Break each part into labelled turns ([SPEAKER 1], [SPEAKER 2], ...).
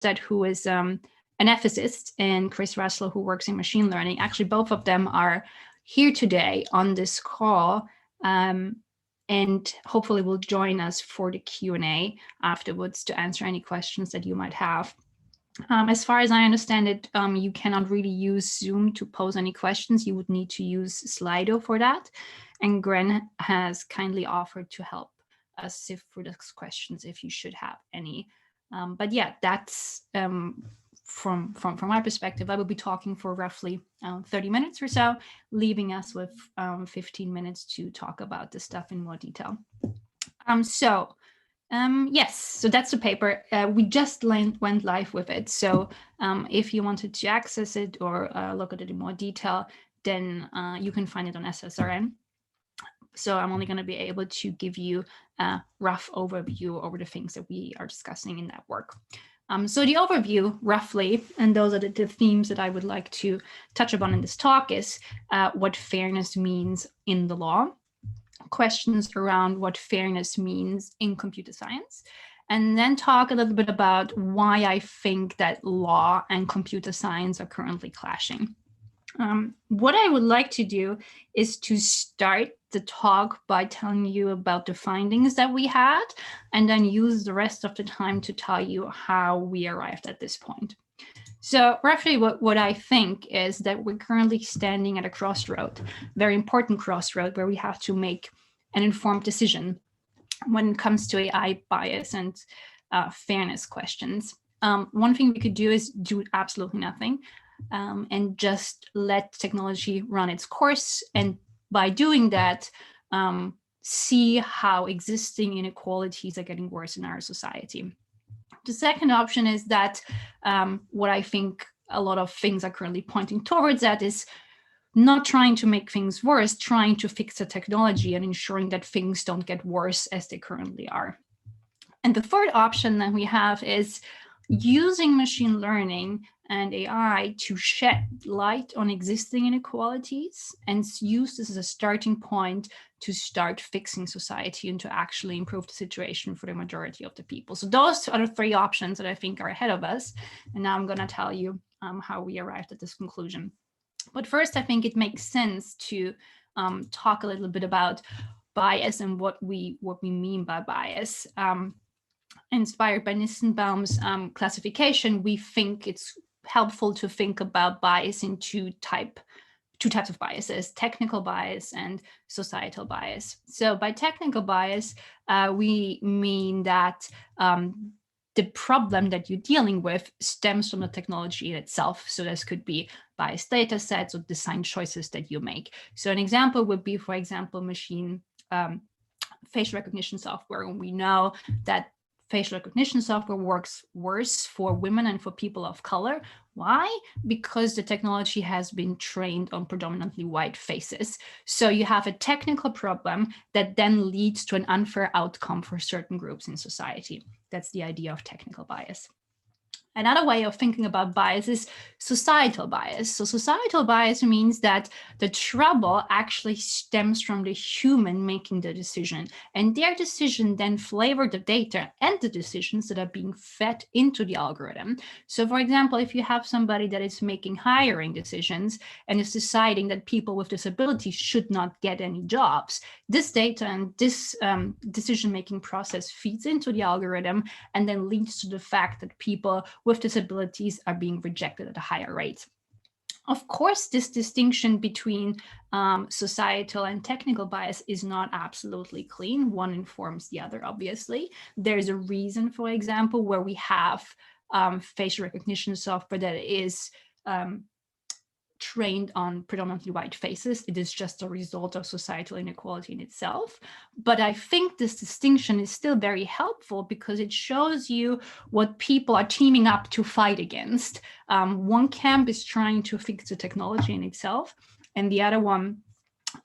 [SPEAKER 1] Hofstad, who is an ethicist, and Chris Russell, who works in machine learning. Actually, both of them are here today on this call, and hopefully will join us for the Q&A afterwards to answer any questions that you might have. As far as I understand it, you cannot really use Zoom to pose any questions. You would need to use Slido for that. And Gren has kindly offered to help us sift through those questions if you should have any. But yeah, that's from my perspective. I will be talking for roughly 30 minutes or so, leaving us with 15 minutes to talk about this stuff in more detail. Yes, so that's the paper. We just went live with it. So if you wanted to access it or look at it in more detail, then you can find it on SSRN. So I'm only going to be able to give you a rough overview over the things that we are discussing in that work. So the overview, roughly, and those are the themes that I would like to touch upon in this talk, is what fairness means in the law, questions around what fairness means in computer science, and then talk a little bit about why I think that law and computer science are currently clashing. What I would like to do is to start the talk by telling you about the findings that we had, and then use the rest of the time to tell you how we arrived at this point. So roughly what I think is that we're currently standing at a crossroad, very important crossroad, where we have to make an informed decision when it comes to AI bias and fairness questions. One thing we could do is do absolutely nothing and just let technology run its course. And by doing that, see how existing inequalities are getting worse in our society. The second option is that what I think a lot of things are currently pointing towards that is not trying to make things worse, trying to fix the technology and ensuring that things don't get worse as they currently are. And the third option that we have is using machine learning and AI to shed light on existing inequalities and use this as a starting point to start fixing society and to actually improve the situation for the majority of the people. So those are the three options that I think are ahead of us. And now I'm going to tell you how we arrived at this conclusion. But first, I think it makes sense to talk a little bit about bias and what we mean by bias. Inspired by Nissenbaum's classification, we think it's helpful to think about bias in two types of biases: technical bias and societal bias. So by technical bias, we mean that the problem that you're dealing with stems from the technology itself. So this could be biased data sets or design choices that you make. So an example would be, for example, machine facial recognition software. And we know that facial recognition software works worse for women and for people of color. Why? Because the technology has been trained on predominantly white faces. So you have a technical problem that then leads to an unfair outcome for certain groups in society. That's the idea of technical bias. Another way of thinking about bias is societal bias. So societal bias means that the trouble actually stems from the human making the decision, and their decision then flavor the data and the decisions that are being fed into the algorithm. So for example, if you have somebody that is making hiring decisions and is deciding that people with disabilities should not get any jobs, this data and this decision-making process feeds into the algorithm and then leads to the fact that people with disabilities are being rejected at a higher rate. Of course, this distinction between societal and technical bias is not absolutely clean. One informs the other, obviously. There's a reason, for example, where we have facial recognition software that is trained on predominantly white faces. It is just a result of societal inequality in itself. But I think this distinction is still very helpful because it shows you what people are teaming up to fight against. One camp is trying to fix the technology in itself, and the other one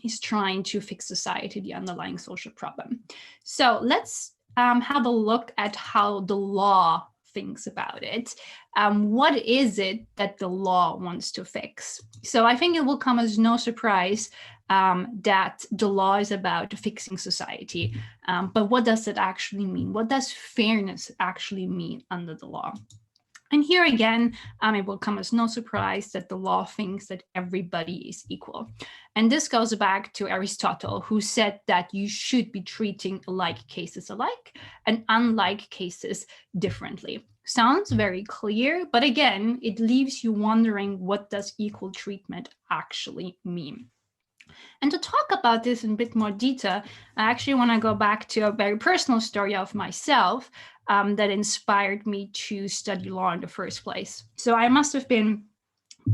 [SPEAKER 1] is trying to fix society, the underlying social problem. So let's have a look at how the law thinks about it. What is it that the law wants to fix? So I think it will come as no surprise that the law is about fixing society. But what does it actually mean? What does fairness actually mean under the law? And And here again, it will come as no surprise that the law thinks that everybody is equal. And this goes back to Aristotle, who said that you should be treating alike cases alike and unlike cases differently. Sounds very clear, but again, it leaves you wondering, what does equal treatment actually mean? And to talk about this in a bit more detail, I actually want to go back to a very personal story of myself that inspired me to study law in the first place. So I must have been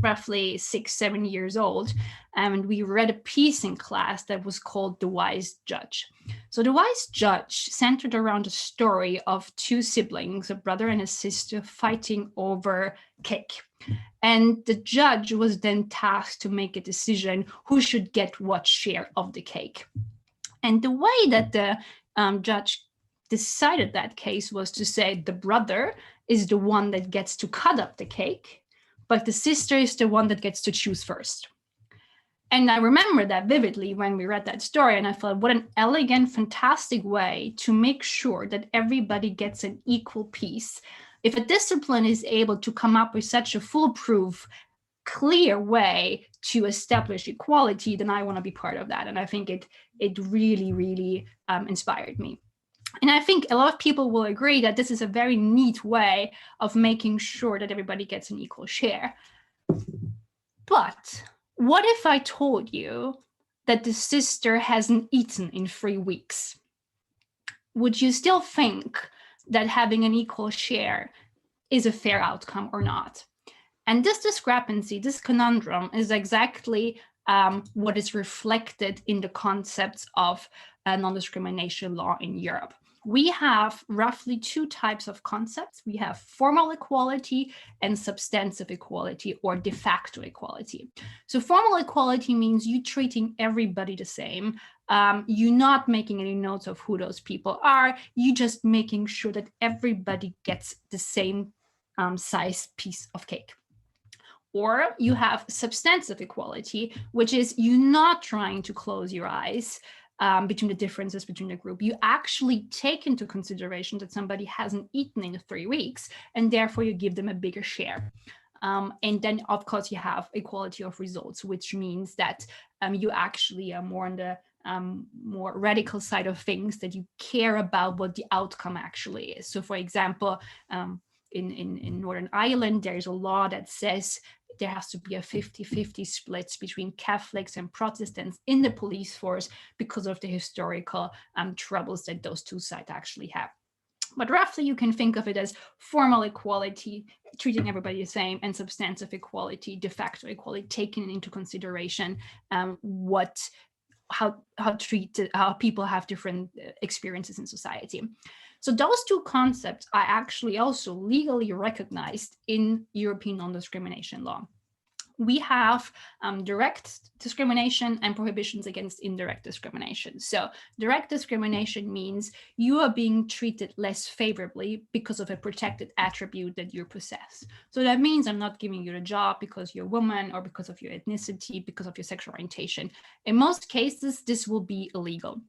[SPEAKER 1] roughly 6-7 years old, and we read a piece in class that was called The Wise Judge. So The Wise Judge centered around a story of two siblings, a brother and a sister, fighting over cake. And the judge was then tasked to make a decision who should get what share of the cake. And the way that the judge decided that case was to say the brother is the one that gets to cut up the cake, but the sister is the one that gets to choose first. And I remember that vividly when we read that story, and I thought, what an elegant, fantastic way to make sure that everybody gets an equal piece. If a discipline is able to come up with such a foolproof, clear way to establish equality, then I want to be part of that. And I think it really, really inspired me. And I think a lot of people will agree that this is a very neat way of making sure that everybody gets an equal share. But what if I told you that the sister hasn't eaten in 3 weeks? Would you still think that having an equal share is a fair outcome or not? And this discrepancy, this conundrum, is exactly what is reflected in the concepts of non-discrimination law in Europe. We have roughly 2 types of concepts. We have formal equality and substantive equality, or de facto equality. So formal equality means you treating everybody the same. You're not making any notes of who those people are. You just making sure that everybody gets the same size piece of cake. Or you have substantive equality, which is you not trying to close your eyes between the differences between the group. You actually take into consideration that somebody hasn't eaten in 3 weeks, and therefore you give them a bigger share. And then, of course, you have equality of results, which means that you actually are more on the more radical side of things, that you care about what the outcome actually is. So, for example, in Northern Ireland, there's a law that says there has to be a 50-50 splits between Catholics and Protestants in the police force because of the historical troubles that those two sides actually have. But roughly, you can think of it as formal equality, treating everybody the same, and substantive equality, de facto equality, taking into consideration how people have different experiences in society. So those 2 concepts are actually also legally recognized in European non-discrimination law. We have direct discrimination and prohibitions against indirect discrimination. So direct discrimination means you are being treated less favorably because of a protected attribute that you possess. So that means I'm not giving you a job because you're a woman, or because of your ethnicity, because of your sexual orientation. In most cases, this will be illegal.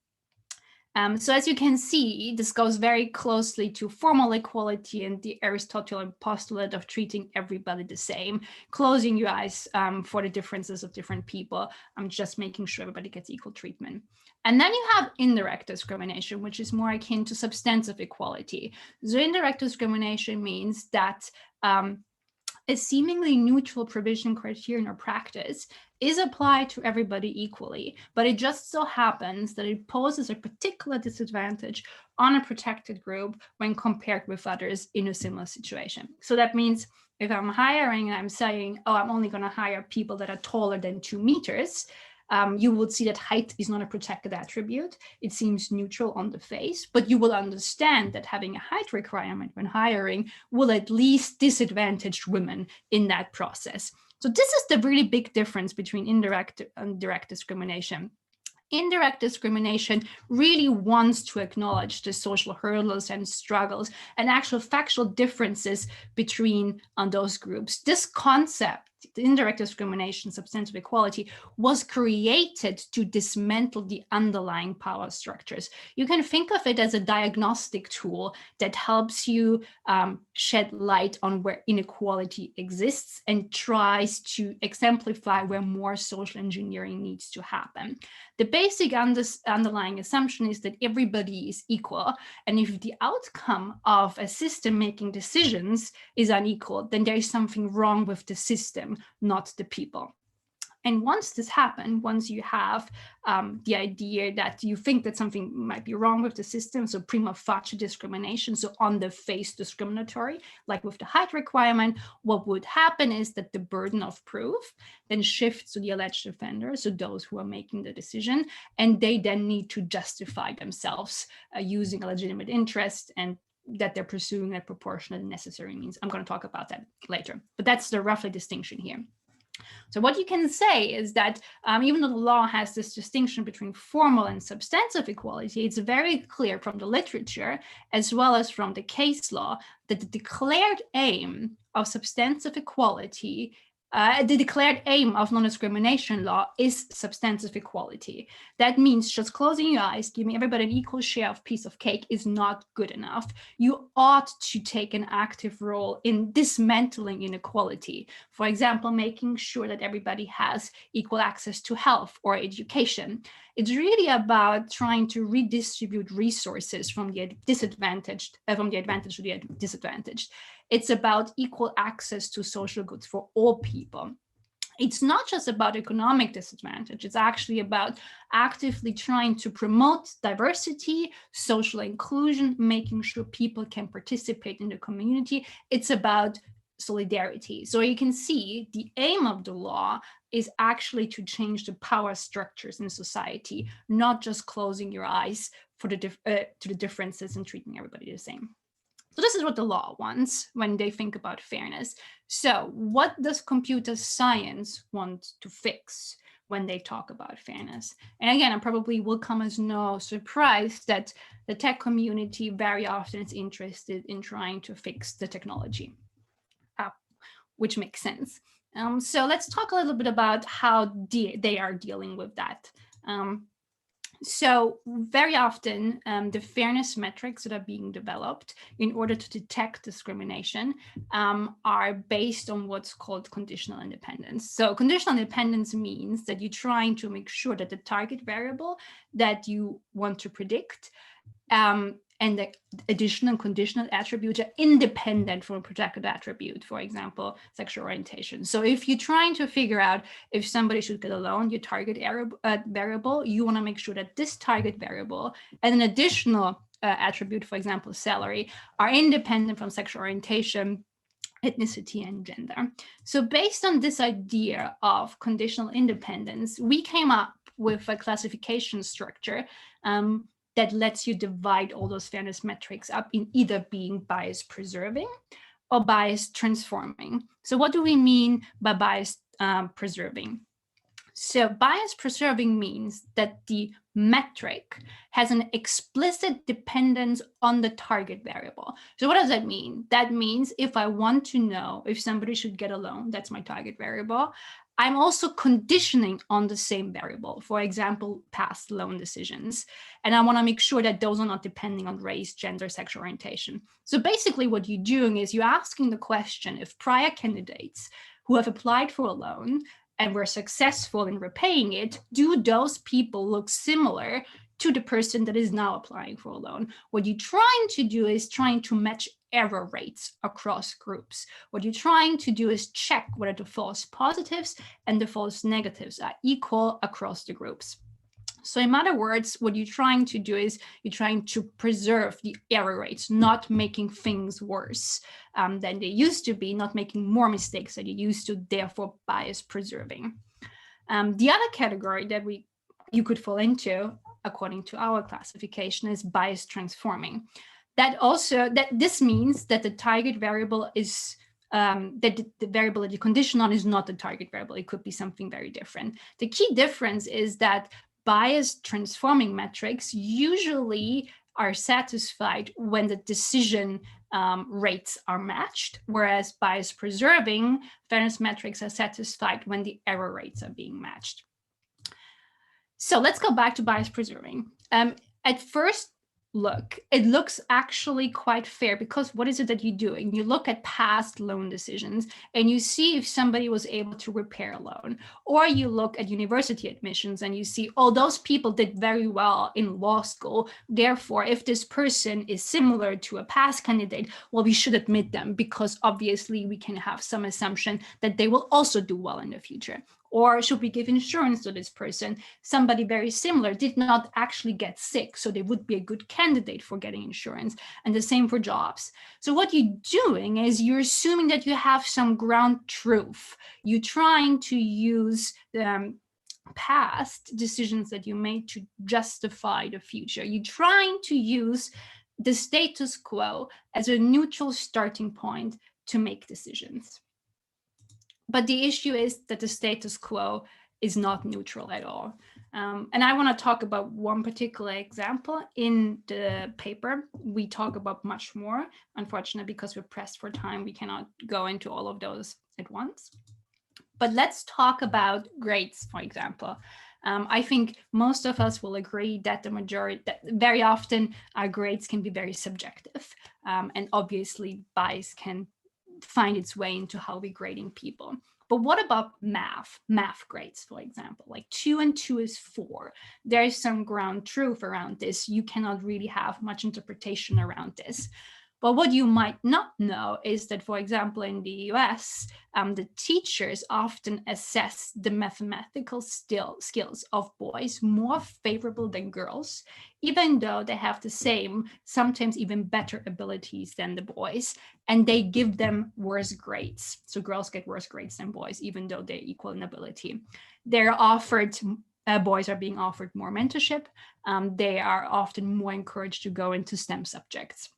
[SPEAKER 1] So as you can see, this goes very closely to formal equality and the Aristotelian postulate of treating everybody the same, closing your eyes for the differences of different people. I'm just making sure everybody gets equal treatment. And then you have indirect discrimination, which is more akin to substantive equality. So indirect discrimination means that a seemingly neutral provision, criterion, or practice is applied to everybody equally, but it just so happens that it poses a particular disadvantage on a protected group when compared with others in a similar situation. So that means if I'm hiring and I'm saying, oh, I'm only going to hire people that are taller than 2 meters, you will see that height is not a protected attribute. It seems neutral on the face, but you will understand that having a height requirement when hiring will at least disadvantage women in that process. So this is the really big difference between indirect and direct discrimination. Indirect discrimination really wants to acknowledge the social hurdles and struggles and actual factual differences between those groups. This concept the indirect discrimination, substantive equality, was created to dismantle the underlying power structures. You can think of it as a diagnostic tool that helps you shed light on where inequality exists and tries to exemplify where more social engineering needs to happen. The basic underlying assumption is that everybody is equal, and if the outcome of a system making decisions is unequal, then there is something wrong with the system, not the people. And once this happens, once you have the idea that you think that something might be wrong with the system, so prima facie discrimination, so on the face discriminatory, like with the height requirement, what would happen is that the burden of proof then shifts to the alleged offender, so those who are making the decision, and they then need to justify themselves using a legitimate interest and that they're pursuing a proportionate and necessary means. I'm going to talk about that later, but that's the roughly distinction here. So what you can say is that even though the law has this distinction between formal and substantive equality, it's very clear from the literature as well as from the case law that the declared aim of substantive equality, the declared aim of non-discrimination law is substantive equality. That means just closing your eyes, giving everybody an equal share of piece of cake is not good enough. You ought to take an active role in dismantling inequality. For example, making sure that everybody has equal access to health or education. It's really about trying to redistribute resources from the disadvantaged, from the advantaged to the disadvantaged. It's about equal access to social goods for all people. It's not just about economic disadvantage. It's actually about actively trying to promote diversity, social inclusion, making sure people can participate in the community. It's about solidarity. So you can see the aim of the law is actually to change the power structures in society, not just closing your eyes for to the differences and treating everybody the same. So this is what the law wants when they think about fairness. So what does computer science want to fix when they talk about fairness? And again, it probably will come as no surprise that the tech community very often is interested in trying to fix the technology, which makes sense. So let's talk a little bit about how they are dealing with that. So very often, the fairness metrics that are being developed in order to detect discrimination are based on what's called conditional independence. So conditional independence means that you're trying to make sure that the target variable that you want to predict and the additional and conditional attributes are independent from a protected attribute, for example, sexual orientation. So if you're trying to figure out if somebody should get a loan, your target variable, you want to make sure that this target variable and an additional attribute, for example, salary, are independent from sexual orientation, ethnicity, and gender. So based on this idea of conditional independence, we came up with a classification structure that lets you divide all those fairness metrics up in either being bias preserving or bias transforming. So what do we mean by bias preserving? So bias preserving means that the metric has an explicit dependence on the target variable. So what does that mean? That means if I want to know if somebody should get a loan, that's my target variable, I'm also conditioning on the same variable, for example, past loan decisions. And I want to make sure that those are not depending on race, gender, sexual orientation. So basically what you're doing is you're asking the question if prior candidates who have applied for a loan and were successful in repaying it, do those people look similar to the person that is now applying for a loan? What you're trying to do is trying to match error rates across groups. What you're trying to do is check whether the false positives and the false negatives are equal across the groups. So in other words, what you're trying to do is you're trying to preserve the error rates, not making things worse than they used to be, not making more mistakes than you used to, therefore bias preserving. The other category that you could fall into, according to our classification, is bias transforming. This means that the target variable is that the variable that you condition on is not the target variable. It could be something very different. The key difference is that bias transforming metrics usually are satisfied when the decision rates are matched, whereas bias preserving fairness metrics are satisfied when the error rates are being matched. So let's go back to bias preserving. At first look, it looks actually quite fair, because what is it that you're doing? You look at past loan decisions and you see if somebody was able to repay a loan, or you look at university admissions and you see, oh, those people did very well in law school. Therefore, if this person is similar to a past candidate, well, we should admit them, because obviously we can have some assumption that they will also do well in the future. Or should we give insurance to this person? Somebody very similar did not actually get sick, so they would be a good candidate for getting insurance. And the same for jobs. So what you're doing is you're assuming that you have some ground truth. You're trying to use the past decisions that you made to justify the future. You're trying to use the status quo as a neutral starting point to make decisions. But the issue is that the status quo is not neutral at all. And I want to talk about one particular example in the paper. We talk about much more. Unfortunately, because we're pressed for time, we cannot go into all of those at once. But let's talk about grades, for example. I think most of us will agree that that very often our grades can be very subjective. And obviously bias can find its way into how we're grading people. But what about math grades, for example, like 2 and 2 is 4. There is some ground truth around this. You cannot really have much interpretation around this. But what you might not know is that, for example, in the US, the teachers often assess the mathematical skills of boys more favorable than girls, even though they have the same, sometimes even better abilities than the boys, and they give them worse grades. So girls get worse grades than boys, even though they're equal in ability. They're offered boys are being offered more mentorship. They are often more encouraged to go into STEM subjects.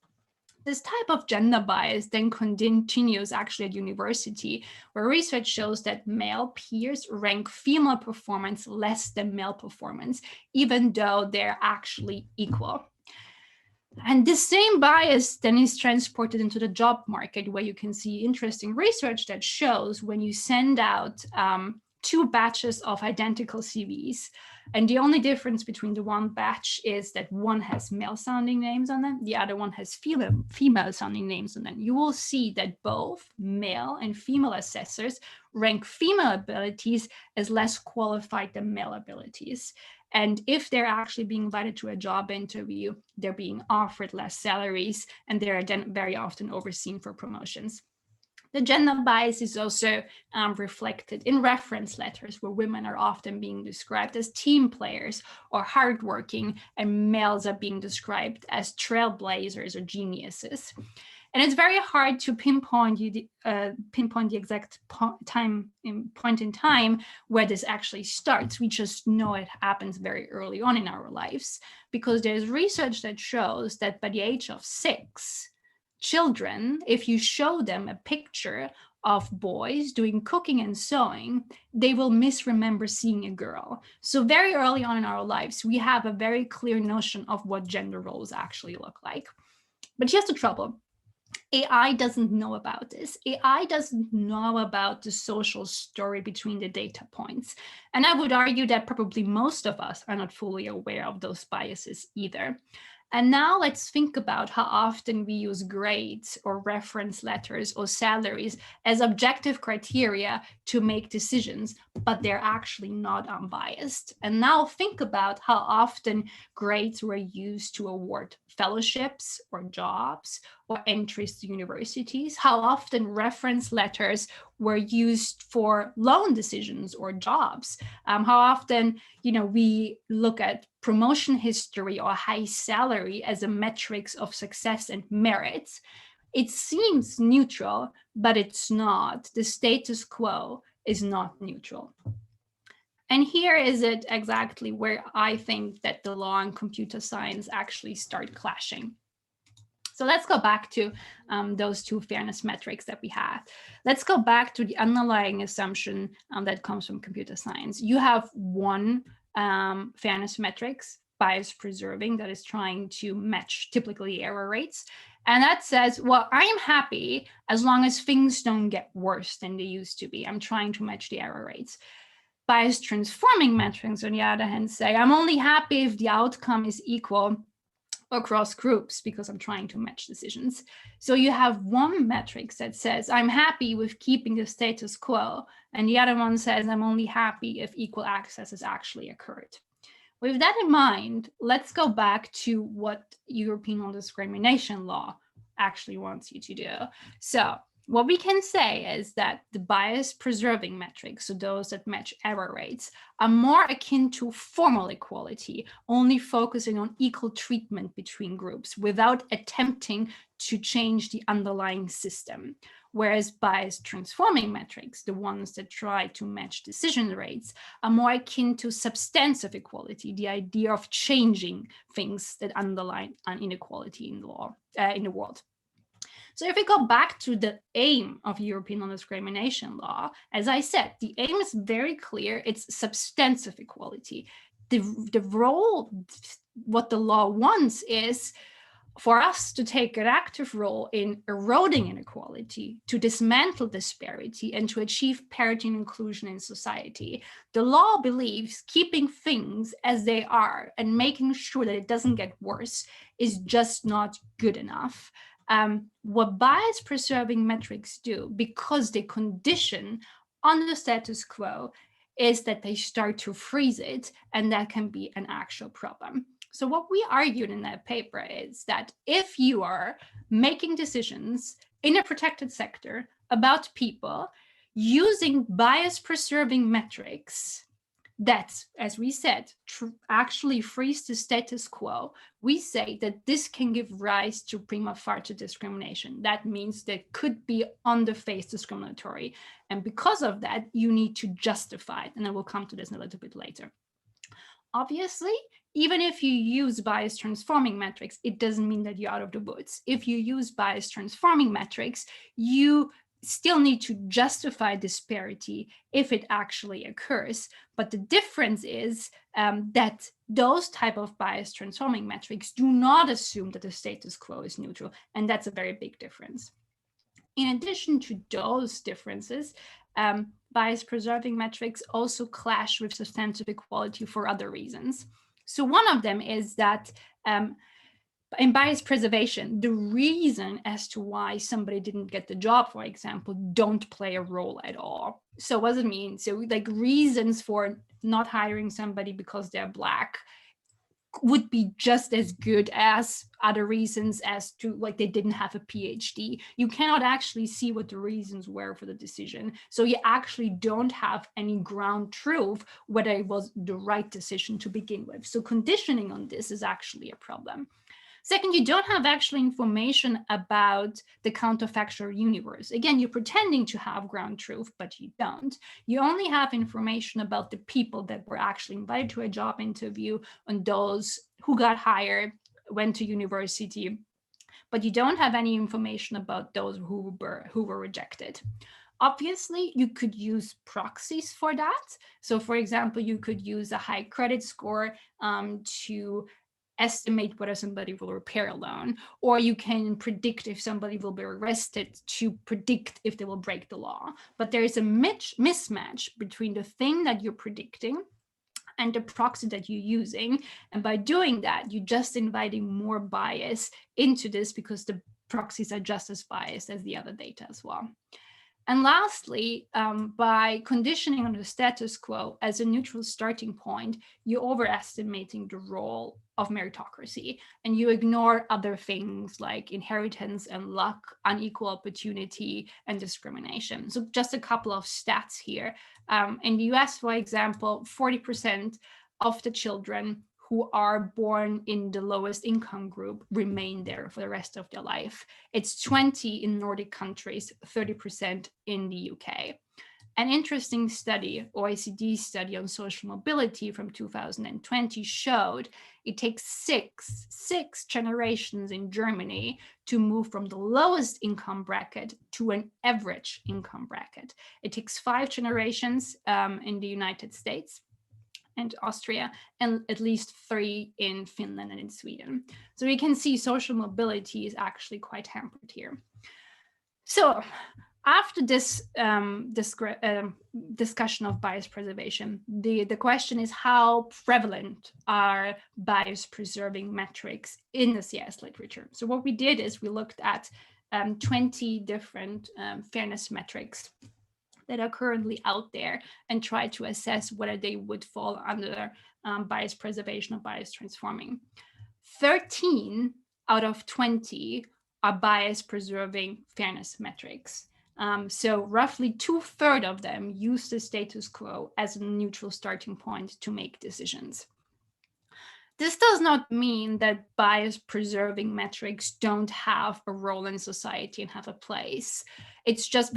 [SPEAKER 1] This type of gender bias then continues actually at university, where research shows that male peers rank female performance less than male performance, even though they're actually equal. And the same bias then is transported into the job market, where you can see interesting research that shows when you send out 2 batches of identical CVs, and the only difference between the one batch is that one has male-sounding names on them, the other one has female-sounding names on them. You will see that both male and female assessors rank female abilities as less qualified than male abilities. And if they're actually being invited to a job interview, they're being offered less salaries, and they're then very often overseen for promotions. The gender bias is also reflected in reference letters, where women are often being described as team players or hardworking, and males are being described as trailblazers or geniuses. And it's very hard to pinpoint the exact point in time where this actually starts. We just know it happens very early on in our lives, because there's research that shows that by the age of 6, children, if you show them a picture of boys doing cooking and sewing, they will misremember seeing a girl. So very early on in our lives, we have a very clear notion of what gender roles actually look like. But here's the trouble. AI doesn't know about this. AI doesn't know about the social story between the data points. And I would argue that probably most of us are not fully aware of those biases either. And now let's think about how often we use grades or reference letters or salaries as objective criteria to make decisions, but they're actually not unbiased. And now think about how often grades were used to award fellowships or jobs or entries to universities, how often reference letters were used for loan decisions or jobs, how often, we look at promotion history or high salary as a metrics of success and merits. It seems neutral, but it's not. The status quo is not neutral. And here is it exactly where I think that the law and computer science actually start clashing. So let's go back to those 2 fairness metrics that we have. Let's go back to the underlying assumption that comes from computer science. You have one fairness metrics bias preserving, that is trying to match typically error rates. And that says, well, I am happy as long as things don't get worse than they used to be. I'm trying to match the error rates. Bias transforming metrics, on the other hand, say, I'm only happy if the outcome is equal across groups because I'm trying to match decisions. So you have one metric that says, I'm happy with keeping the status quo, and the other one says, I'm only happy if equal access has actually occurred. With that in mind, let's go back to what European non-discrimination law actually wants you to do. So what we can say is that the bias preserving metrics, so those that match error rates, are more akin to formal equality, only focusing on equal treatment between groups without attempting to change the underlying system. Whereas bias transforming metrics, the ones that try to match decision rates, are more akin to substantive equality, the idea of changing things that underline an inequality in the law, in the world. So if we go back to the aim of European non-discrimination law, as I said, the aim is very clear. It's substantive equality. The role, what the law wants is for us to take an active role in eroding inequality, to dismantle disparity, and to achieve parity and inclusion in society. The law believes keeping things as they are and making sure that it doesn't get worse is just not good enough. What bias preserving metrics do, because they condition on the status quo, is that they start to freeze it, and that can be an actual problem. So what we argued in that paper is that if you are making decisions in a protected sector about people using bias preserving metrics that, as we said, actually freeze the status quo, we say that this can give rise to prima facie discrimination. That means that could be on the face discriminatory. And because of that, you need to justify it. And I will come to this in a little bit later. Obviously, even if you use bias transforming metrics, it doesn't mean that you're out of the woods. If you use bias transforming metrics, you still need to justify disparity if it actually occurs. But the difference is that those type of bias transforming metrics do not assume that the status quo is neutral. And that's a very big difference. In addition to those differences, bias preserving metrics also clash with substantive equality for other reasons. So one of them is that in bias preservation, the reason as to why somebody didn't get the job, for example, don't play a role at all. So what does it mean? So like reasons for not hiring somebody because they're Black would be just as good as other reasons as to like they didn't have a PhD. You cannot actually see what the reasons were for the decision. So you actually don't have any ground truth whether it was the right decision to begin with. So conditioning on this is actually a problem. Second, you don't have actually information about the counterfactual universe. Again, you're pretending to have ground truth, but you don't. You only have information about the people that were actually invited to a job interview and those who got hired, went to university, but you don't have any information about those who were rejected. Obviously, you could use proxies for that. So for example, you could use a high credit score to estimate whether somebody will repair a loan, or you can predict if somebody will be arrested to predict if they will break the law. But there is a mismatch between the thing that you're predicting and the proxy that you're using. And by doing that, you're just inviting more bias into this because the proxies are just as biased as the other data as well. And lastly, by conditioning on the status quo as a neutral starting point, you're overestimating the role of meritocracy, and you ignore other things like inheritance and luck, unequal opportunity, and discrimination. So just a couple of stats here. In the US, for example, 40% of the children who are born in the lowest income group remain there for the rest of their life. It's 20 in Nordic countries, 30% in the UK. An interesting study, OECD study on social mobility from 2020 showed it takes six generations in Germany to move from the lowest income bracket to an average income bracket. It takes 5 generations in the United States. and Austria, and at least 3 in Finland and in Sweden. So you can see social mobility is actually quite hampered here. So after this discussion of bias preservation, the question is, how prevalent are bias preserving metrics in the CS literature? So what we did is we looked at 20 different fairness metrics that are currently out there and try to assess whether they would fall under bias preservation or bias transforming. 13 out of 20 are bias preserving fairness metrics. So roughly 2/3 of them use the status quo as a neutral starting point to make decisions. This does not mean that bias preserving metrics don't have a role in society and have a place. It's just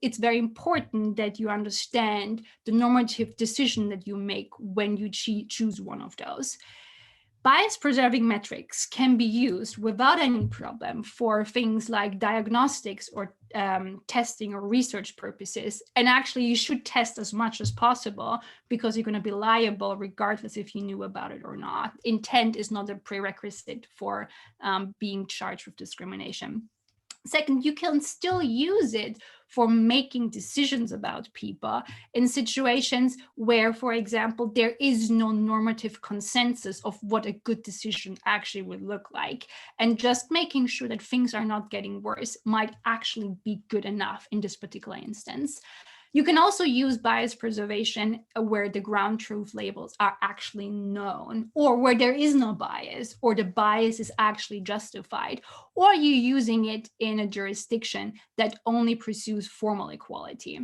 [SPEAKER 1] it's very important that you understand the normative decision that you make when you choose one of those. Bias preserving metrics can be used without any problem for things like diagnostics or testing or research purposes. And actually, you should test as much as possible, because you're going to be liable regardless if you knew about it or not. Intent is not a prerequisite for being charged with discrimination. Second, you can still use it for making decisions about people in situations where, for example, there is no normative consensus of what a good decision actually would look like. And just making sure that things are not getting worse might actually be good enough in this particular instance. You can also use bias preservation where the ground truth labels are actually known, or where there is no bias, or the bias is actually justified, or you're using it in a jurisdiction that only pursues formal equality.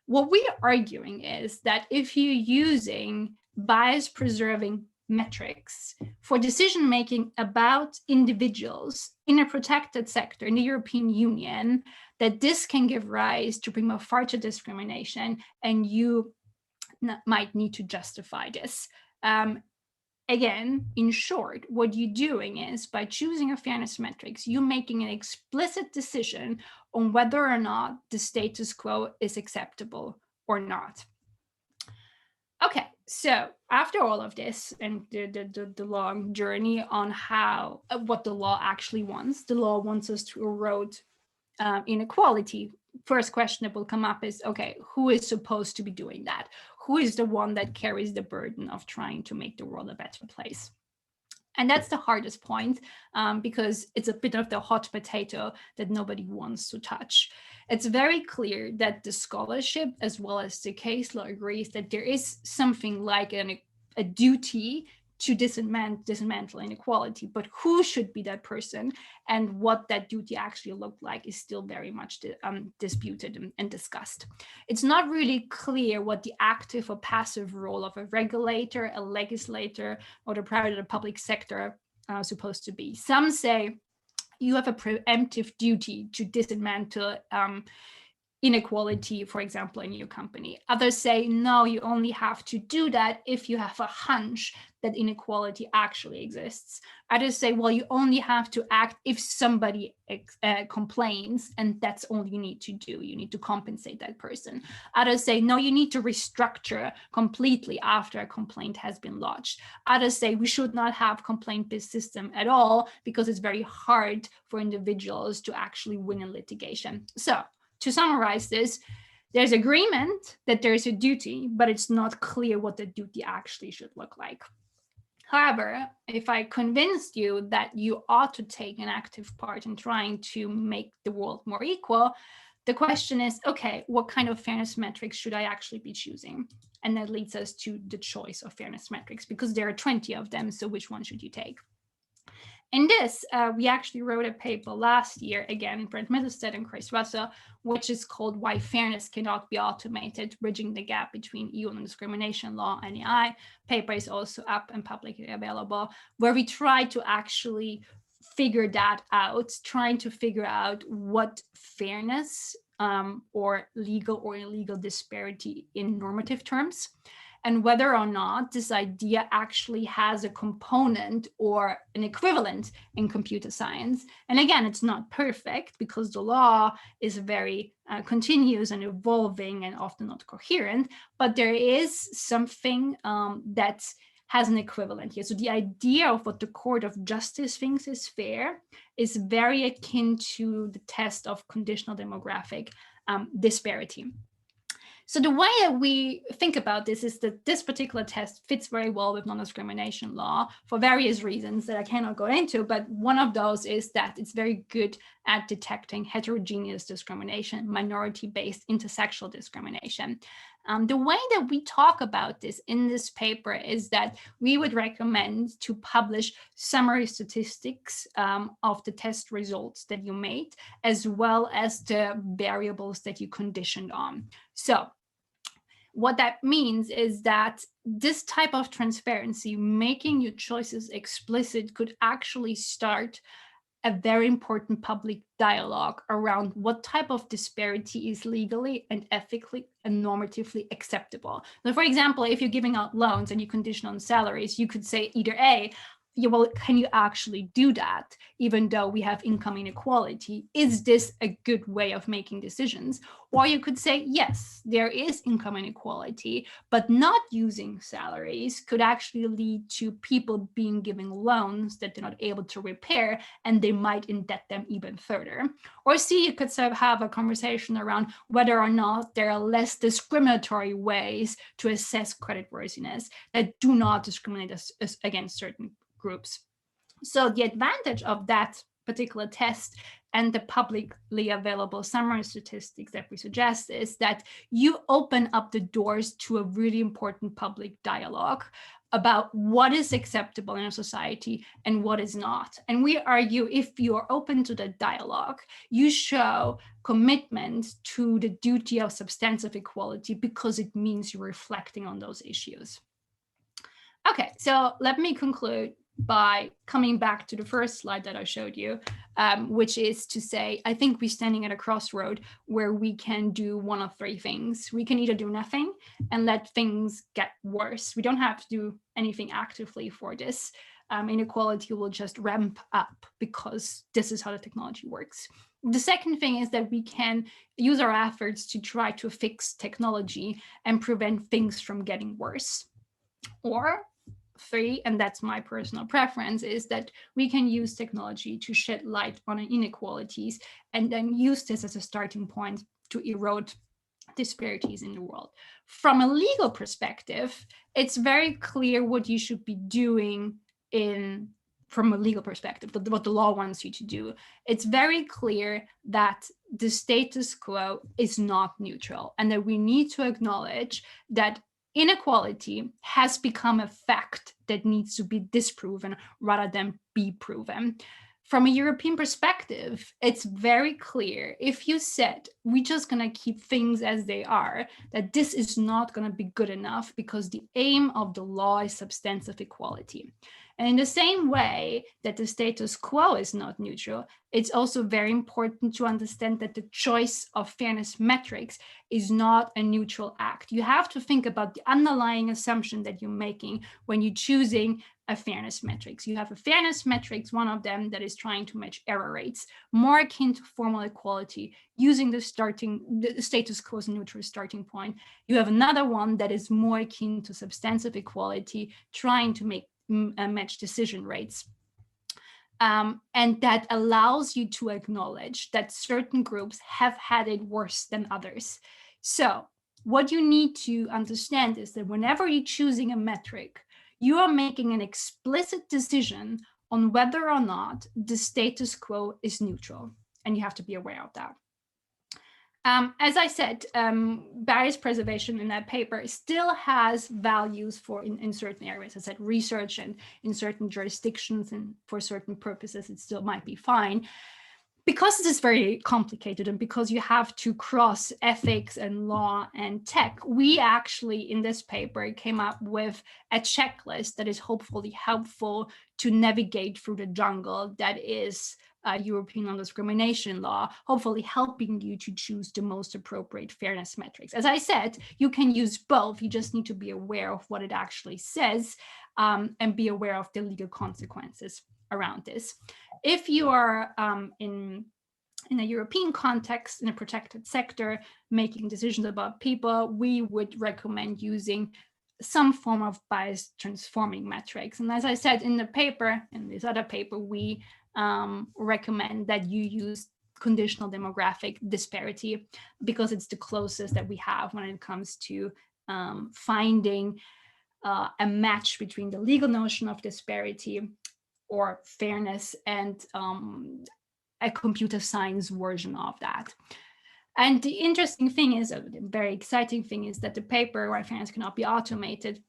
[SPEAKER 1] What we are arguing is that if you're using bias preserving metrics for decision making about individuals in a protected sector in the European Union, that this can give rise to prima facie discrimination, and you might need to justify this. Again, in short, what you're doing is, by choosing a fairness metrics, you're making an explicit decision on whether or not the status quo is acceptable or not. Okay, so after all of this and the long journey on how what the law actually wants, the law wants us to erode inequality. First question that will come up is, okay, who is supposed to be doing that? Who is the one that carries the burden of trying to make the world a better place? And that's the hardest point, because it's a bit of the hot potato that nobody wants to touch. It's very clear that the scholarship as well as the case law agrees that there is something like a duty to dismantle inequality, but who should be that person and what that duty actually looked like is still very much disputed and discussed. It's not really clear what the active or passive role of a regulator, a legislator, or the private or public sector are supposed to be. Some say you have a preemptive duty to dismantle inequality, for example, in your company. Others say, no, you only have to do that if you have a hunch that inequality actually exists. Others say, well, you only have to act if somebody complains, and that's all you need to do. You need to compensate that person. Others say, no, you need to restructure completely after a complaint has been lodged. Others say we should not have complaint-based system at all, because it's very hard for individuals to actually win in litigation. So, to summarize this, there's agreement that there's a duty, but it's not clear what the duty actually should look like. However, if I convinced you that you ought to take an active part in trying to make the world more equal, the question is, okay, what kind of fairness metrics should I actually be choosing? And that leads us to the choice of fairness metrics, because there are 20 of them, so which one should you take? In this, we actually wrote a paper last year, again, Brent Mittelstadt and Chris Russell, which is called Why Fairness Cannot Be Automated, Bridging the Gap Between EU Non-Discrimination Law and AI. Paper is also up and publicly available, where we try to actually figure that out, trying to figure out what fairness or legal or illegal disparity in normative terms. and whether or not this idea actually has a component or an equivalent in computer science. And again, it's not perfect because the law is very continuous and evolving and often not coherent, but there is something that has an equivalent here. So the idea of what the Court of Justice thinks is fair is very akin to the test of conditional demographic disparity. So the way that we think about this is that this particular test fits very well with non-discrimination law for various reasons that I cannot go into, but one of those is that it's very good at detecting heterogeneous discrimination, minority-based intersexual discrimination. The way that we talk about this in this paper is that we would recommend to publish summary statistics of the test results that you made, as well as the variables that you conditioned on. So what that means is that this type of transparency, making your choices explicit, could actually start a very important public dialogue around what type of disparity is legally and ethically and normatively acceptable. So for example, if you're giving out loans and you condition on salaries, you could say either A, yeah, well, can you actually do that, even though we have income inequality? Is this a good way of making decisions? Or you could say, yes, there is income inequality, but not using salaries could actually lead to people being given loans that they're not able to repair, and they might indebt them even further. Or C, you could sort of have a conversation around whether or not there are less discriminatory ways to assess creditworthiness that do not discriminate against certain groups. So the advantage of that particular test and the publicly available summary statistics that we suggest is that you open up the doors to a really important public dialogue about what is acceptable in a society and what is not. And we argue if you are open to the dialogue, you show commitment to the duty of substantive equality because it means you're reflecting on those issues. Okay, so let me conclude by coming back to the first slide that I showed you, which is to say, I think we're standing at a crossroad where we can do one of three things. We can either do nothing and let things get worse. We don't have to do anything actively for this. Inequality will just ramp up because this is how the technology works. The second thing is that we can use our efforts to try to fix technology and prevent things from getting worse. Or three, and that's my personal preference, is that we can use technology to shed light on inequalities and then use this as a starting point to erode disparities in the world. From a legal perspective, it's very clear what you should be doing from a legal perspective, what the law wants you to do. It's very clear that the status quo is not neutral and that we need to acknowledge that inequality has become a fact that needs to be disproven rather than be proven. From a European perspective, it's very clear if you said we're just going to keep things as they are, that this is not going to be good enough because the aim of the law is substantive equality. And in the same way that the status quo is not neutral, it's also very important to understand that the choice of fairness metrics is not a neutral act. You have to think about the underlying assumption that you're making when you're choosing a fairness metrics. You have a fairness metrics, one of them that is trying to match error rates, more akin to formal equality, using the status quo as a neutral starting point. You have another one that is more akin to substantive equality, trying to match decision rates. And that allows you to acknowledge that certain groups have had it worse than others. So what you need to understand is that whenever you're choosing a metric, you are making an explicit decision on whether or not the status quo is neutral, and you have to be aware of that. As I said, barriers preservation in that paper still has values for in certain areas. I said research and in certain jurisdictions and for certain purposes, it still might be fine. Because it is very complicated and because you have to cross ethics and law and tech, we actually in this paper came up with a checklist that is hopefully helpful to navigate through the jungle that is European non-discrimination law, hopefully helping you to choose the most appropriate fairness metrics. As I said, you can use both. You just need to be aware of what it actually says, and be aware of the legal consequences around this. If you are in a European context, in a protected sector, making decisions about people, we would recommend using some form of bias transforming metrics. And as I said in the paper, in this other paper, we recommend that you use conditional demographic disparity, because it's the closest that we have when it comes to finding a match between the legal notion of disparity or fairness and a computer science version of that. And the interesting thing is, the very exciting thing is that the paper why fairness cannot be automated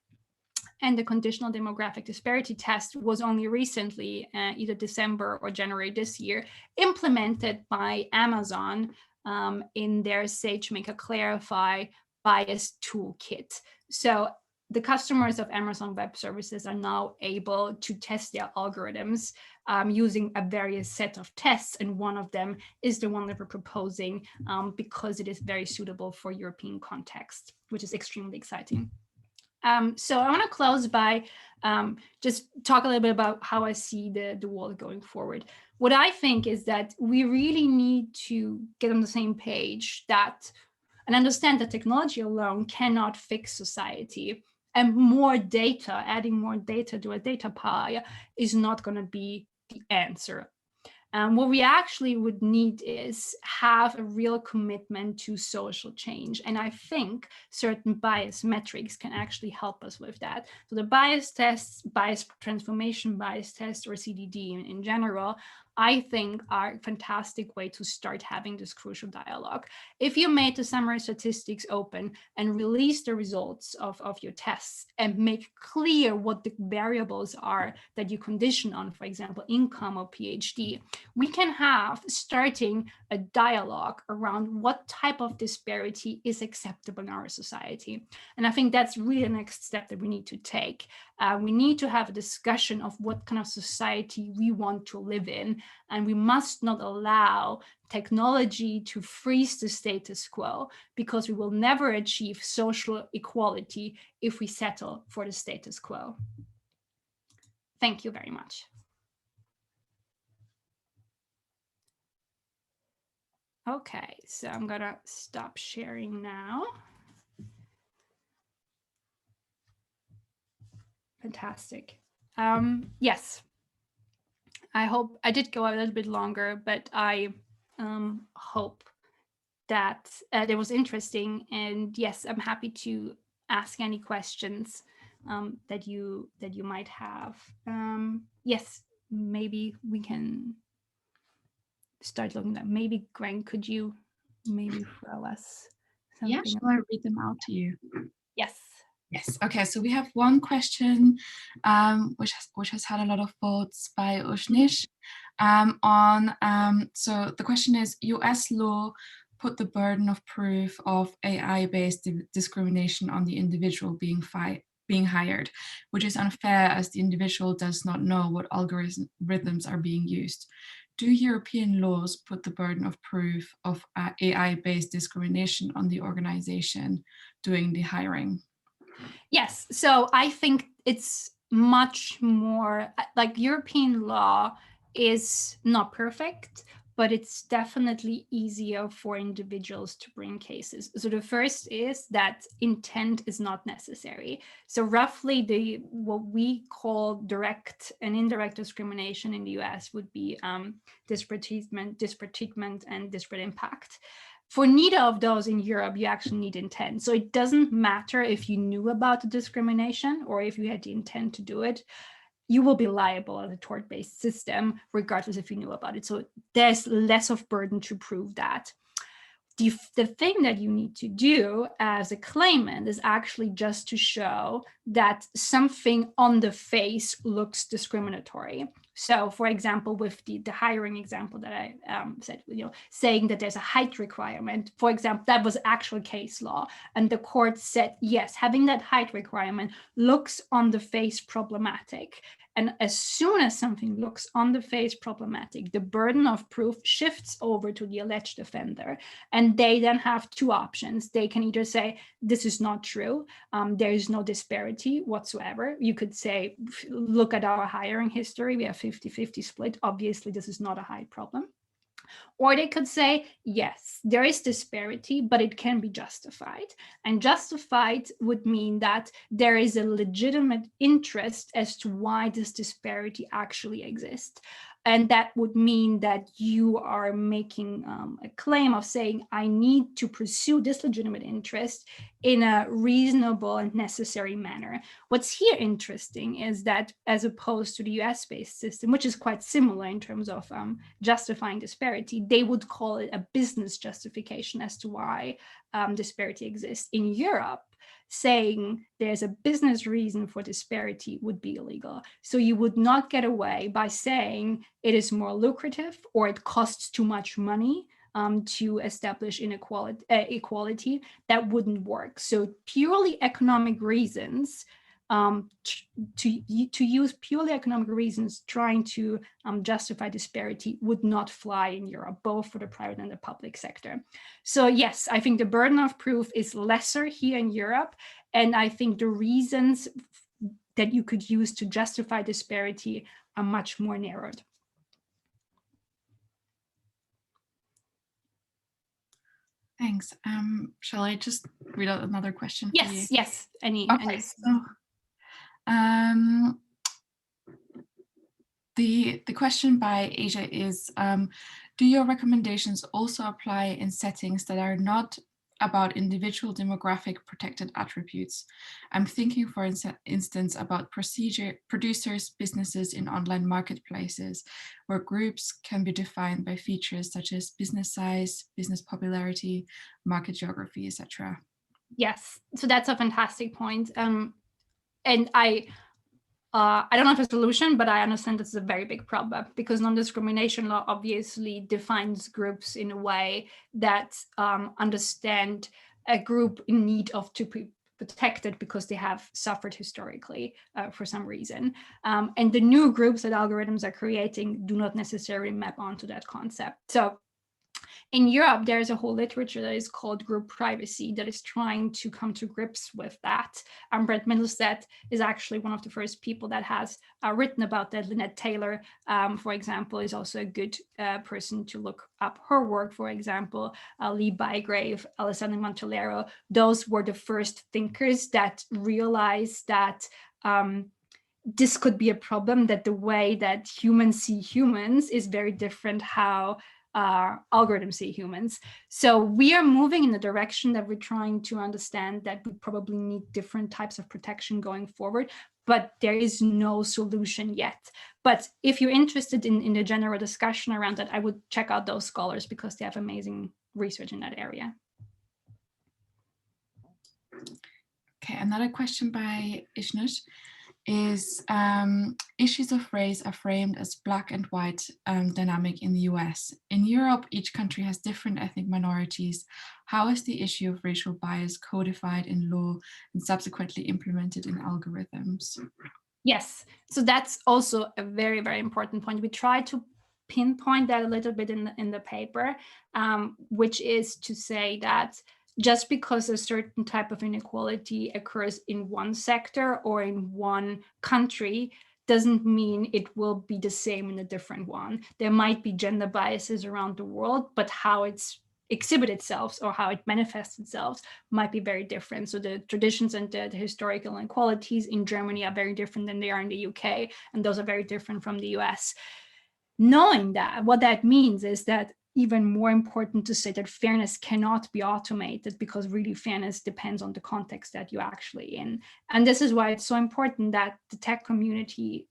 [SPEAKER 1] and the conditional demographic disparity test was only recently, either December or January this year, implemented by Amazon in their SageMaker Clarify bias toolkit. So the customers of Amazon Web Services are now able to test their algorithms using a various set of tests, and one of them is the one that we're proposing because it is very suitable for European context, which is extremely exciting. So I want to close by just talk a little bit about how I see the world going forward. What I think is that we really need to get on the same page and understand that technology alone cannot fix society. And more data, adding more data to a data pie is not going to be the answer. What we actually would need is have a real commitment to social change. And I think certain bias metrics can actually help us with that. So the bias tests, bias transformation bias test, or CDD in general, I think are a fantastic way to start having this crucial dialogue. If you made the summary statistics open and release the results of your tests and make clear what the variables are that you condition on, for example, income or PhD, we can have starting a dialogue around what type of disparity is acceptable in our society. And I think that's really the next step that we need to take. We need to have a discussion of what kind of society we want to live in. And we must not allow technology to freeze the status quo, because we will never achieve social equality if we settle for the status quo. Thank you very much. Okay, so I'm gonna stop sharing now. Fantastic. Yes, I hope I did go a little bit longer, but I hope that it was interesting. And yes, I'm happy to ask any questions that you might have. Yes, maybe we can start looking at. Maybe Greg, could you maybe throw us something?
[SPEAKER 2] Yeah, shall I read them out to you?
[SPEAKER 1] Yes.
[SPEAKER 2] Yes. Okay. So we have one question, which has had a lot of votes by Ushnish so the question is: U.S. law put the burden of proof of AI-based discrimination on the individual being hired, which is unfair as the individual does not know what algorithms are being used. Do European laws put the burden of proof of AI-based discrimination on the organization doing the hiring?
[SPEAKER 1] Yes, so I think it's much more like European law is not perfect, but it's definitely easier for individuals to bring cases. So the first is that intent is not necessary. So roughly what we call direct and indirect discrimination in the US would be disparate treatment, and disparate impact. For neither of those in Europe, you actually need intent. So it doesn't matter if you knew about the discrimination or if you had the intent to do it, you will be liable as a tort-based system, regardless if you knew about it. So there's less of burden to prove that. The thing that you need to do as a claimant is actually just to show that something on the face looks discriminatory. So, for example, with the hiring example that I said, saying that there's a height requirement, for example, that was actual case law. And the court said, yes, having that height requirement looks on the face problematic. And as soon as something looks on the face problematic, the burden of proof shifts over to the alleged offender. And they then have two options. They can either say, this is not true. There is no disparity whatsoever. You could say, look at our hiring history. We have 50-50 split. Obviously, this is not a high problem. Or they could say, yes, there is disparity, but it can be justified. And justified would mean that there is a legitimate interest as to why this disparity actually exists. And that would mean that you are making a claim of saying, I need to pursue this legitimate interest in a reasonable and necessary manner. What's here interesting is that as opposed to the US-based system, which is quite similar in terms of justifying disparity, they would call it a business justification as to why disparity exists. In Europe, saying there's a business reason for disparity would be illegal. So you would not get away by saying it is more lucrative or it costs too much money to establish equality. That wouldn't work. So purely economic reasons, to use purely economic reasons trying to justify disparity would not fly in Europe, both for the private and the public sector. So yes, I think the burden of proof is lesser here in Europe. And I think the reasons that you could use to justify disparity are much more narrowed.
[SPEAKER 2] Thanks. Shall I just read out another question for you?
[SPEAKER 1] Yes. Any.
[SPEAKER 2] So, the question by Asia is, do your recommendations also apply in settings that are not about individual demographic protected attributes? I'm thinking, for instance, about producers, businesses in online marketplaces, where groups can be defined by features such as business size, business popularity, market geography, etc.
[SPEAKER 1] Yes, so that's a fantastic point. And I don't have a solution, but I understand this is a very big problem because non-discrimination law obviously defines groups in a way that understand a group in need of to be protected because they have suffered historically for some reason. And the new groups that algorithms are creating do not necessarily map onto that concept. So in Europe, there's a whole literature that is called group privacy that is trying to come to grips with that. Brett Middlestead is actually one of the first people that has written about that. Lynette Taylor, for example, is also a good person to look up her work. For example, Lee Bygrave, Alessandro Montellero, those were the first thinkers that realized that this could be a problem, that the way that humans see humans is very different how algorithms see humans. So we are moving in the direction that we're trying to understand that we probably need different types of protection going forward, but there is no solution yet. But if you're interested in the general discussion around that, I would check out those scholars because they have amazing research in that area.
[SPEAKER 2] Okay, another question by Ishnut is, issues of race are framed as black and white dynamic in the US. In Europe, each country has different ethnic minorities. How is the issue of racial bias codified in law and subsequently implemented in algorithms?
[SPEAKER 1] Yes, so that's also a very, very important point. We try to pinpoint that a little bit in the paper, which is to say that just because a certain type of inequality occurs in one sector or in one country doesn't mean it will be the same in a different one. There might be gender biases around the world, but how it's exhibit itself or how it manifests itself might be very different. So the traditions and the historical inequalities in Germany are very different than they are in the UK, and those are very different from the US. Knowing that, what that means is that even more important to say that fairness cannot be automated because really fairness depends on the context that you're actually in. And this is why it's so important that the tech community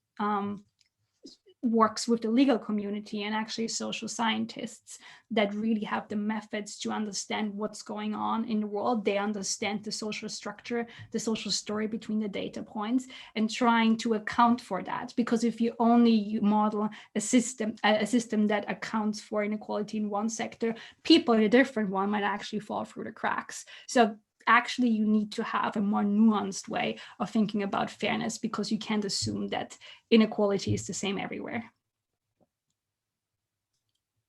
[SPEAKER 1] works with the legal community and actually social scientists that really have the methods to understand what's going on in the world. They understand the social structure, the social story between the data points, and trying to account for that. Because if you only model a system that accounts for inequality in one sector, people in a different one might actually fall through the cracks. So actually you need to have a more nuanced way of thinking about fairness, because you can't assume that inequality is the same everywhere.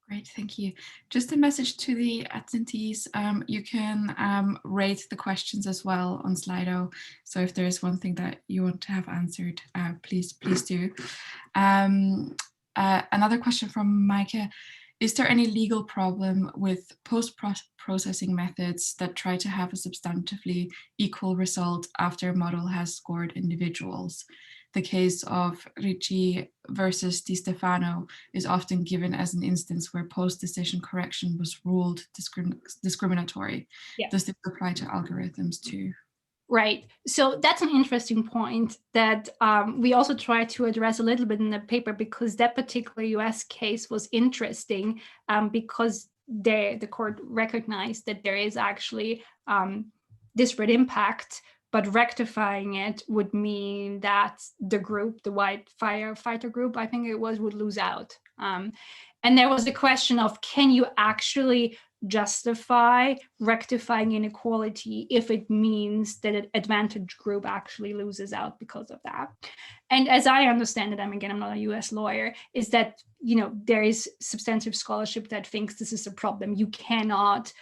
[SPEAKER 2] Great, thank you. Just a message to the attendees. You can rate the questions as well on Slido. So if there is one thing that you want to have answered, please do. Another question from Micah. Is there any legal problem with post-processing methods that try to have a substantively equal result after a model has scored individuals? The case of Ricci versus Di Stefano is often given as an instance where post-decision correction was ruled discriminatory. Yeah. Does this apply to algorithms too?
[SPEAKER 1] Right. So that's an interesting point that we also try to address a little bit in the paper, because that particular US case was interesting because the court recognized that there is actually disparate impact, but rectifying it would mean that the group, the white firefighter group, I think it was, would lose out. And there was a question of, can you actually justify rectifying inequality if it means that an advantaged group actually loses out because of that? And as I understand it, I'm not a US lawyer, is that, there is substantive scholarship that thinks this is a problem. You cannot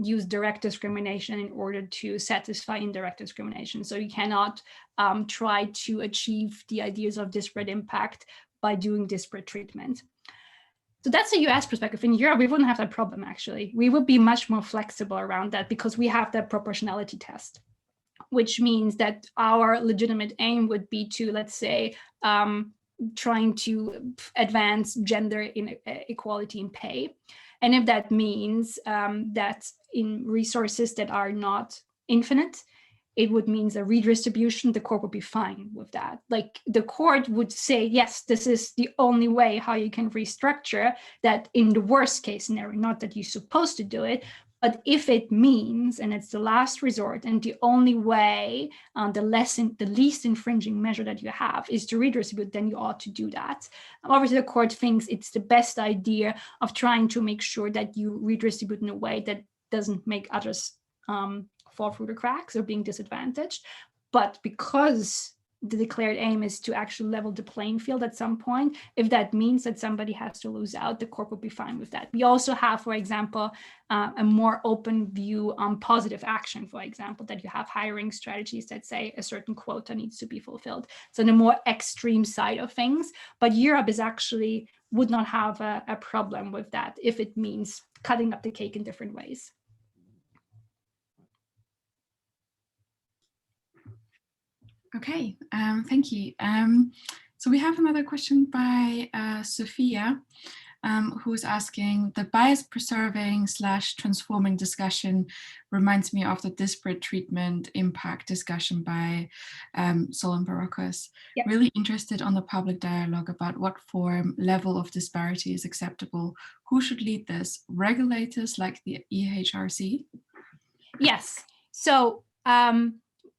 [SPEAKER 1] use direct discrimination in order to satisfy indirect discrimination. So you cannot try to achieve the ideas of disparate impact by doing disparate treatment. So that's a US perspective. In Europe, we wouldn't have that problem, actually. We would be much more flexible around that because we have that proportionality test, which means that our legitimate aim would be to, let's say, trying to advance gender inequality in pay. And if that means that in resources that are not infinite, it would mean a redistribution, the court would be fine with that. Like, the court would say, yes, this is the only way how you can restructure that in the worst case scenario, not that you're supposed to do it, but if it means, and it's the last resort, and the only way, the least infringing measure that you have is to redistribute, then you ought to do that. Obviously, the court thinks it's the best idea of trying to make sure that you redistribute in a way that doesn't make others fall through the cracks or being disadvantaged. But because the declared aim is to actually level the playing field at some point, if that means that somebody has to lose out, the court will be fine with that. We also have, for example, a more open view on positive action, for example, that you have hiring strategies that say a certain quota needs to be fulfilled. So the more extreme side of things, but Europe would not have a problem with that if it means cutting up the cake in different ways.
[SPEAKER 2] Okay, thank you. So we have another question by Sophia, who's asking, the bias-preserving/transforming discussion reminds me of the disparate treatment impact discussion by Sol and Barocas. Yep. Really interested on the public dialogue about what level of disparity is acceptable. Who should lead this? Regulators like the EHRC?
[SPEAKER 1] Yes. So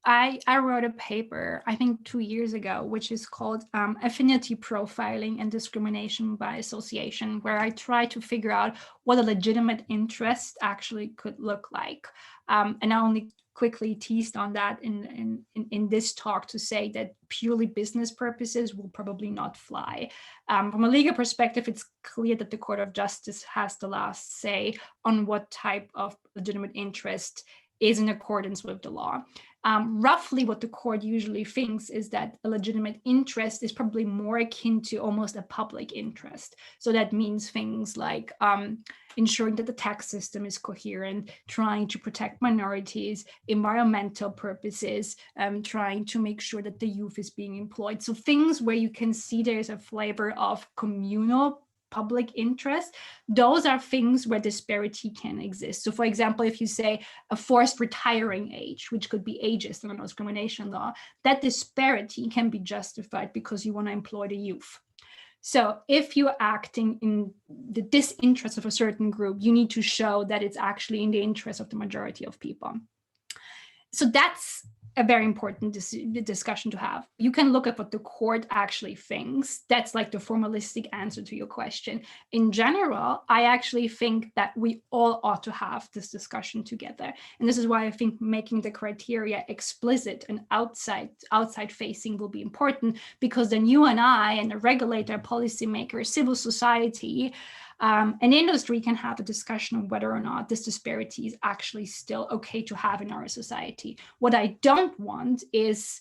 [SPEAKER 1] I wrote a paper, I think 2 years ago, which is called Affinity Profiling and Discrimination by Association, where I try to figure out what a legitimate interest actually could look like. And I only quickly teased on that in this talk to say that purely business purposes will probably not fly. From a legal perspective, it's clear that the Court of Justice has the last say on what type of legitimate interest is in accordance with the law. Roughly what the court usually thinks is that a legitimate interest is probably more akin to almost a public interest. So that means things like ensuring that the tax system is coherent, trying to protect minorities, environmental purposes, trying to make sure that the youth is being employed. So things where you can see there's a flavor of communal public interest, those are things where disparity can exist. So for example, if you say a forced retiring age, which could be ageist in the non-discrimination law, that disparity can be justified because you want to employ the youth. So if you're acting in the disinterest of a certain group, you need to show that it's actually in the interest of the majority of people. So that's a very important discussion to have. You can look at what the court actually thinks. That's like the formalistic answer to your question. In general, I actually think that we all ought to have this discussion together. And this is why I think making the criteria explicit and outside facing will be important, because then you and I and the regulator, policymaker, civil society, an industry can have a discussion on whether or not this disparity is actually still okay to have in our society. What I don't want is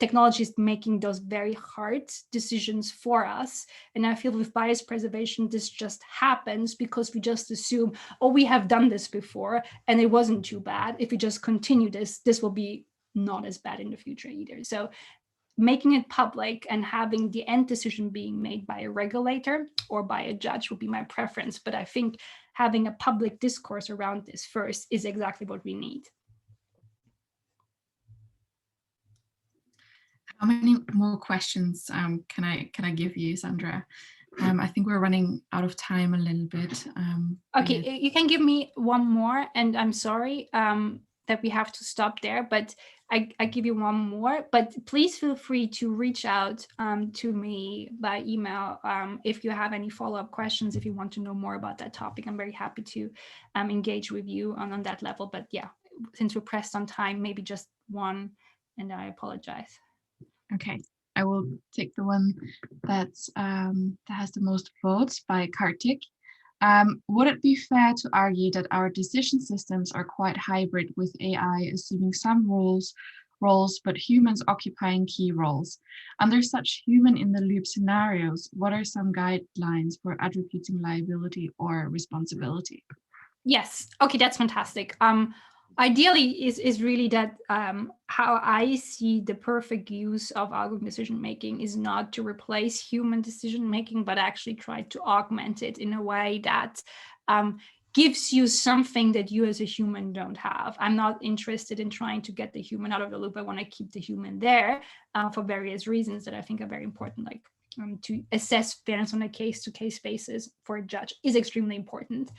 [SPEAKER 1] technologies making those very hard decisions for us. And I feel with bias preservation, this just happens because we just assume, oh, we have done this before and it wasn't too bad. If we just continue this will be not as bad in the future either. So making it public and having the end decision being made by a regulator or by a judge would be my preference. But I think having a public discourse around this first is exactly what we need.
[SPEAKER 2] How many more questions can I give you, Sandra? I think we're running out of time a little bit.
[SPEAKER 1] Okay, you can give me one more, and I'm sorry that we have to stop there, but I give you one more. But please feel free to reach out to me by email if you have any follow-up questions, if you want to know more about that topic. I'm very happy to engage with you on that level. But yeah, since we're pressed on time, maybe just one, and I apologize.
[SPEAKER 2] Okay, I will take the one that has the most votes by Kartik. Would it be fair to argue that our decision systems are quite hybrid, with AI assuming some roles, but humans occupying key roles? Under such human-in-the-loop scenarios, what are some guidelines for attributing liability or responsibility?
[SPEAKER 1] Yes. Okay, that's fantastic. Ideally is really that how I see the perfect use of algorithm decision making is not to replace human decision making, but actually try to augment it in a way that gives you something that you as a human don't have. I'm not interested in trying to get the human out of the loop. I want to keep the human there for various reasons that I think are very important, like to assess fairness on a case-to-case basis for a judge is extremely important.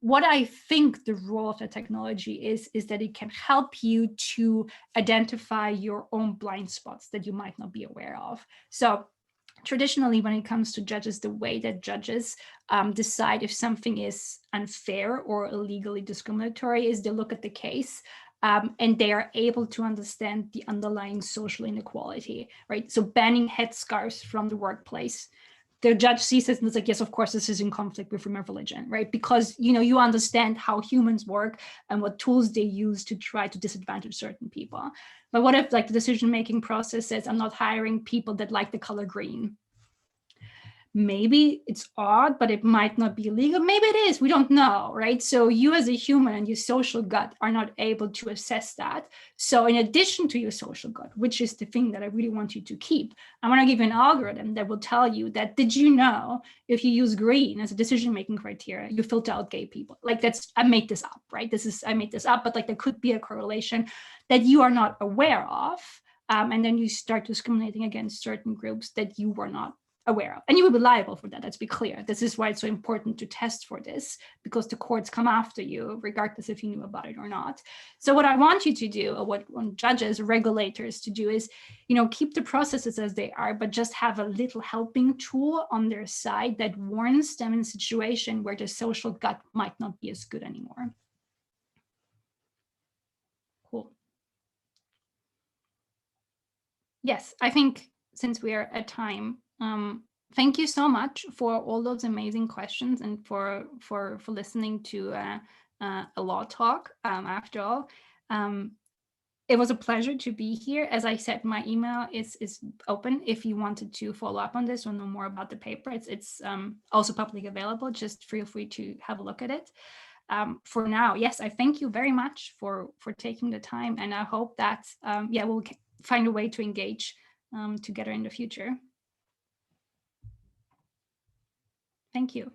[SPEAKER 1] What I think the role of the technology is that it can help you to identify your own blind spots that you might not be aware of. So traditionally, when it comes to judges, the way that judges decide if something is unfair or illegally discriminatory is they look at the case and they are able to understand the underlying social inequality, right? So banning headscarves from the workplace, the judge sees it and is like, yes, of course, this is in conflict with human religion, right? Because you understand how humans work and what tools they use to try to disadvantage certain people. But what if like the decision-making process says, I'm not hiring people that like the color green? Maybe it's odd, but it might not be illegal. Maybe it is. We don't know, right? So you as a human and your social gut are not able to assess that. So in addition to your social gut, which is the thing that I really want you to keep, I'm going to give you an algorithm that will tell you that, did you know if you use green as a decision-making criteria, you filter out gay people? Like I made this up, right? I made this up, but like there could be a correlation that you are not aware of. And then you start discriminating against certain groups that you were not aware of, and you will be liable for that. Let's be clear. This is why it's so important to test for this, because the courts come after you regardless if you knew about it or not. So what I want you to do, or what judges, regulators to do, is keep the processes as they are, but just have a little helping tool on their side that warns them in a situation where the social gut might not be as good anymore. Cool. Yes, I think since we are at time, thank you so much for all those amazing questions and for listening to a law talk. After all, it was a pleasure to be here. As I said, my email is open if you wanted to follow up on this or know more about the paper. It's also publicly available. Just feel free to have a look at it. For now, yes, I thank you very much for taking the time, and I hope that we'll find a way to engage together in the future. Thank you.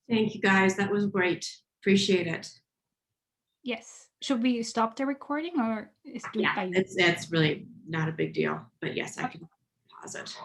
[SPEAKER 3] Thank you, guys. That was great. Appreciate it.
[SPEAKER 1] Yes. Should we stop the recording or do it
[SPEAKER 3] Yeah,
[SPEAKER 1] by you?
[SPEAKER 3] it's really not a big deal, but yes, I
[SPEAKER 1] Okay.
[SPEAKER 3] can pause it.